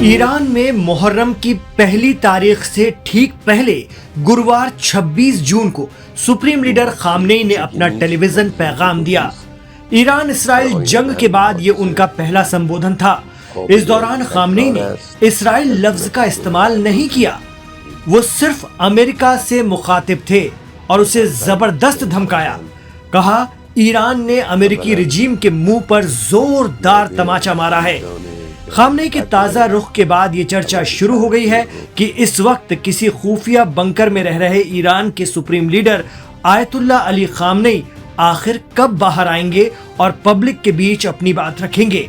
Iran में मुहर्रम की पहली तारीख से ठीक पहले गुरुवार 26 जून को सुप्रीम लीडर खामनेई ने अपना टेलीविजन पैगाम दिया। ईरान इसराइल जंग के बाद ये उनका पहला संबोधन था। इस दौरान खामनेई ने इसराइल लफ्ज का इस्तेमाल नहीं किया। वो सिर्फ अमेरिका से मुखातिब थे और उसे जबरदस्त धमकाया। कहा, ईरान ने अमेरिकी रिजीम के मुंह पर जोरदार तमाचा मारा है। खामनेई के ताजा रुख के बाद ये चर्चा शुरू हो गई है कि इस वक्त किसी खुफिया बंकर में रह रहे ईरान के supreme leader Ayatollah Ali Khamenei आखिर कब बाहर आएंगे और पब्लिक के बीच अपनी बात रखेंगे।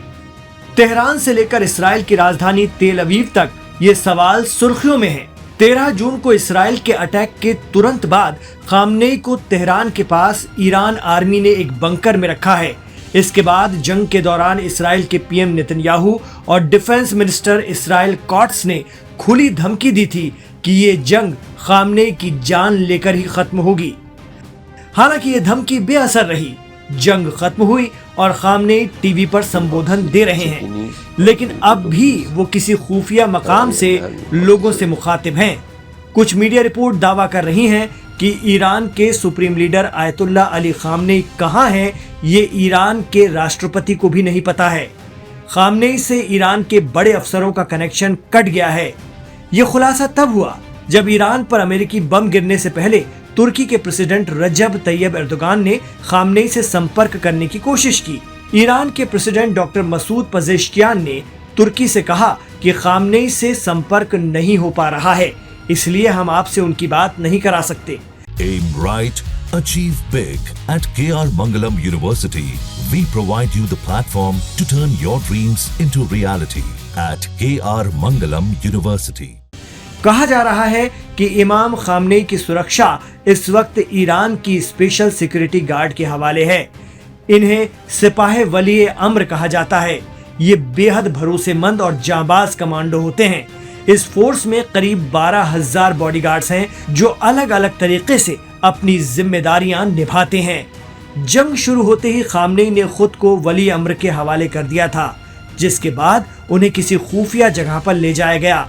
तेहरान से लेकर इसराइल की राजधानी तेल अवीव तक ये सवाल सुर्खियों में है। 13 जून को इसराइल के अटैक के तुरंत बाद खामनेई को तेहरान के पास ईरान आर्मी ने एक बंकर में रखा है। इसके बाद जंग के दौरान इसराइल के पीएम नेतन्याहू और डिफेंस मिनिस्टर इसराइल कॉट्स ने खुली धमकी दी थी कि ये जंग खामनेई की जान लेकर ही खत्म होगी। हालांकि ये धमकी बेअसर रही। जंग खत्म हुई और खामनेई टीवी पर संबोधन दे रहे हैं, लेकिन अब भी वो किसी खुफिया मकाम से लोगों से मुखातिब हैं। कुछ मीडिया रिपोर्ट दावा कर रही हैं कि ईरान के supreme leader Ayatollah Ali Khamenei कहाँ हैं, ये ईरान के राष्ट्रपति को भी नहीं पता है। खामनेई से ईरान के बड़े अफसरों का कनेक्शन कट गया है। ये खुलासा तब हुआ जब ईरान पर अमेरिकी बम गिरने से पहले तुर्की के प्रेसिडेंट रजब तैयब एर्दोगान ने खामनेई से संपर्क करने की कोशिश की। ईरान के प्रेसिडेंट डॉक्टर मसूद पजेश्कियान ने तुर्की से कहा कि खामनेई से संपर्क नहीं हो पा रहा है, इसलिए हम आपसे उनकी बात नहीं करा सकते। Aim right, achieve big at KR Mangalam University. We provide you the platform to turn your dreams into reality at KR Mangalam University. कहा जा रहा है कि इमाम खामनेई की सुरक्षा इस वक्त ईरान की स्पेशल सिक्योरिटी गार्ड के हवाले है। इन्हें सिपाही वली अम्र कहा जाता है। ये बेहद भरोसेमंद और जांबाज कमांडो होते हैं। इस फोर्स में करीब 12,000 बॉडीगार्ड्स हैं जो अलग अलग तरीके से अपनी जिम्मेदारियां निभाते हैं। जंग शुरू होते ही खामनेई ने खुद को वली अम्र के हवाले कर दिया था, जिसके बाद उन्हें किसी खुफिया जगह पर ले जाया गया।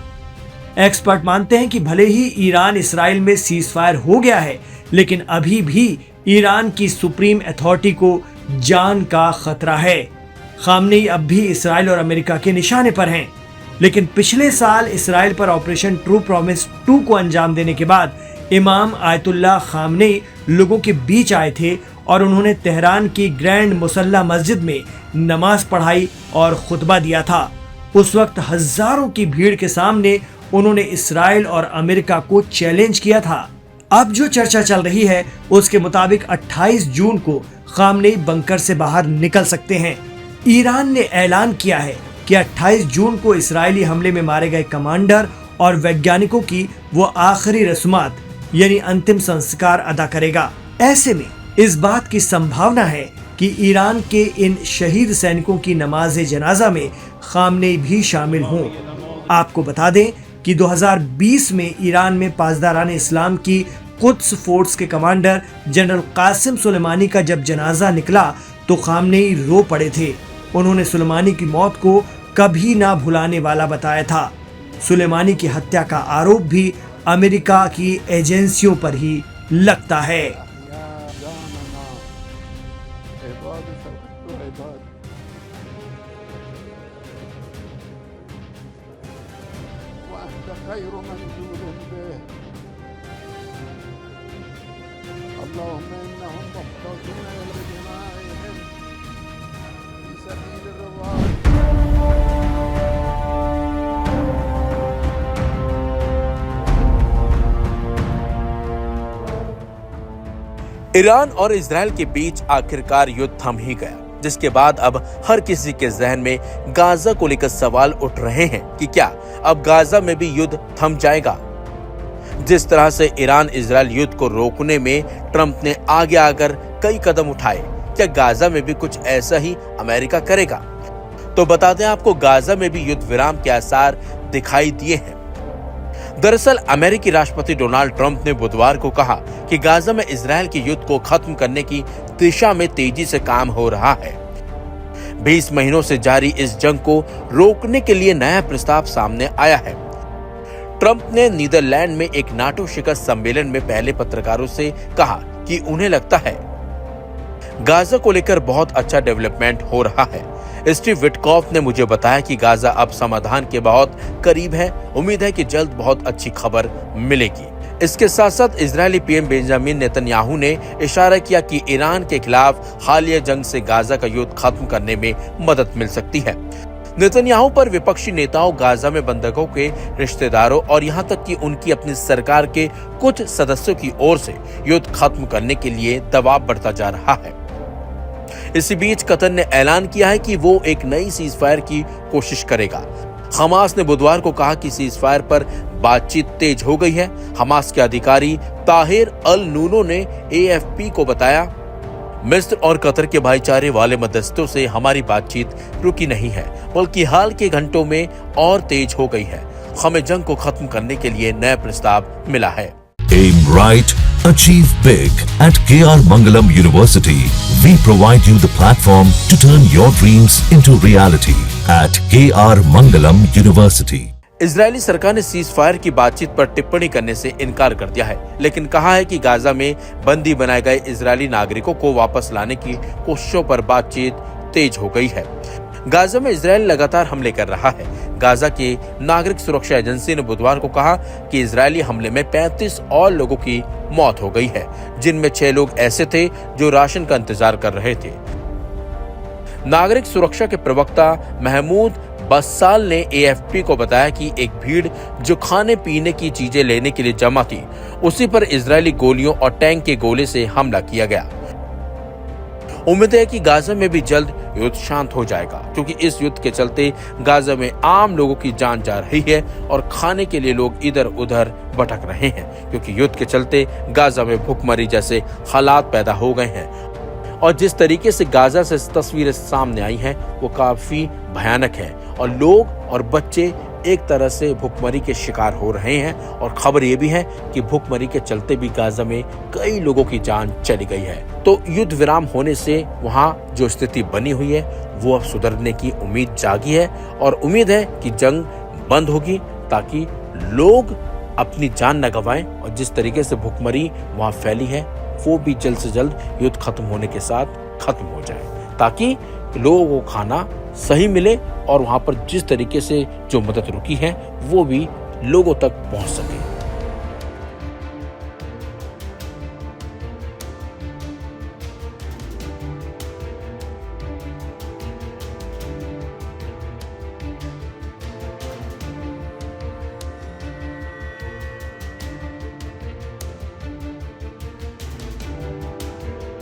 एक्सपर्ट मानते हैं कि भले ही ईरान इसराइल में सीज फायर हो गया है, लेकिन अभी भी ईरान की सुप्रीम अथॉरिटी को जान का खतरा है। खामनेई अब भी इसराइल और अमेरिका के निशाने पर हैं। लेकिन पिछले साल इसराइल पर ऑपरेशन ट्रू प्रॉमिस 2 को अंजाम देने के बाद इमाम आयतुल्लाह खामनेई लोगों के बीच आए थे और उन्होंने तेहरान की ग्रैंड मुसल्ला मस्जिद में नमाज पढ़ाई और खुतबा दिया था। उस वक्त हजारों की भीड़ के सामने उन्होंने इसराइल और अमेरिका को चैलेंज किया था। अब जो चर्चा चल रही है उसके मुताबिक 28 जून को खामनेई बंकर से बाहर निकल सकते हैं। ईरान ने ऐलान किया है कि 28 जून को इस्राएली हमले में मारे गए कमांडर और वैज्ञानिकों की वो आखिरी रस्मात यानी अंतिम संस्कार अदा करेगा। ऐसे में इस बात की संभावना है कि ईरान के इन शहीद सैनिकों की नमाज जनाजा में खामनेई भी शामिल हों। आपको बता दें कि 2020 में ईरान में पासदारान इस्लाम की कुद्स फोर्स के कमांडर जनरल कासिम सुलेमानी का जब जनाजा निकला तो खामनेई रो पड़े थे। उन्होंने सुलेमानी की मौत को कभी ना भुलाने वाला बताया था। सुलेमानी की हत्या का आरोप भी अमेरिका की एजेंसियों पर ही लगता है। ईरान और इजराइल के बीच आखिरकार युद्ध थम ही गया, जिसके बाद अब हर किसी के जहन में गाजा को लेकर सवाल उठ रहे हैं कि क्या अब गाजा में भी युद्ध थम जाएगा। जिस तरह से ईरान इजराइल युद्ध को रोकने में ट्रंप ने आगे आकर कई कदम उठाए, क्या गाजा में भी कुछ ऐसा ही अमेरिका करेगा? तो बता दें आपको, गाजा में भी युद्ध विराम के आसार दिखाई दिए हैं। दरअसल अमेरिकी राष्ट्रपति डोनाल्ड ट्रंप ने बुधवार को कहा कि गाजा में इजराइल के युद्ध को खत्म करने की दिशा में तेजी से काम हो रहा है। 20 महीनों से जारी इस जंग को रोकने के लिए नया प्रस्ताव सामने आया है। ट्रंप ने नीदरलैंड में एक नाटो शिखर सम्मेलन में पहले पत्रकारों से कहा कि उन्हें लगता है गाजा को लेकर बहुत अच्छा डेवलपमेंट हो रहा है। स्टीव विटकॉफ ने मुझे बताया कि गाजा अब समाधान के बहुत करीब है। उम्मीद है कि जल्द बहुत अच्छी खबर मिलेगी। इसके साथ साथ इजरायली पीएम बेंजामिन नेतन्याहू ने इशारा किया कि ईरान के खिलाफ हालिया जंग से गाजा का युद्ध खत्म करने में मदद मिल सकती है। नेतन्याहू पर विपक्षी नेताओं, गाजा में बंधकों के रिश्तेदारों और यहां तक कि उनकी अपनी सरकार के कुछ सदस्यों की ओर से युद्ध खत्म करने के लिए दबाव बढ़ता जा रहा है। इसी बीच कतर ने ऐलान किया है कि वो एक नई सीजफायर की कोशिश करेगा। हमास ने बुधवार को कहा कि सीजफायर पर बातचीत तेज हो गई है। हमास के अधिकारी ताहिर अल नूनो ने एएफपी को बताया, मिस्र और कतर के भाईचारे वाले मध्यस्थों से हमारी बातचीत रुकी नहीं है, बल्कि हाल के घंटों में और तेज हो गई है। हमें जंग को खत्म करने के लिए नया प्रस्ताव मिला है। Aim right, achieve big. At KR Mangalam University, we provide you the platform to turn your dreams into reality. At KR Mangalam University. Israeli सरकार ने सीज फायर की बातचीत पर टिप्पणी करने से इनकार कर दिया है, लेकिन कहा है कि गाजा में बंदी बनाए गए इजरायली नागरिकों को वापस लाने की कोशिशों पर बातचीत तेज हो गई है। गाजा में इजरायल लगातार हमले कर रहा है। गाजा की नागरिक सुरक्षा एजेंसी ने बुधवार को कहा कि इजरायली हमले में 35 और लोगों की मौत हो गई है, जिनमें 6 लोग ऐसे थे जो राशन का इंतजार कर रहे थे। नागरिक सुरक्षा के प्रवक्ता महमूद बस्साल ने एएफपी को बताया कि एक भीड़ जो खाने पीने की चीजें लेने के लिए जमा थी, उसी पर इजरायली गोलियों और टैंक के गोले से हमला किया गया। उम्मीद है कि गाजा में भी जल्द युद्ध शांत हो जाएगा, क्योंकि इस युद्ध के चलते गाजा में आम लोगों की जान जा रही है और खाने के लिए लोग इधर उधर भटक रहे हैं, क्योंकि युद्ध के चलते गाजा में भूखमरी जैसे हालात पैदा हो गए हैं। और जिस तरीके से गाजा से तस्वीरें सामने आई हैं, वो काफी भयानक है और लोग और बच्चे एक तरह से भूखमरी के शिकार हो रहे हैं। और खबर ये भी है कि भूखमरी के चलते भी गाजा में कई लोगों की जान चली गई है। तो युद्ध विराम होने से वहां जो स्थिति बनी हुई है वो अब सुधरने की उम्मीद जागी है और उम्मीद है कि जंग बंद होगी, ताकि लोग अपनी जान न गंवाएं और जिस तरीके से भूखमरी वहां फैली है वो भी जल्द से जल्द युद्ध खत्म होने के साथ खत्म हो जाए, ताकि लोगों को खाना सही मिले और वहां पर जिस तरीके से जो मदद रुकी है वो भी लोगों तक पहुंच सके।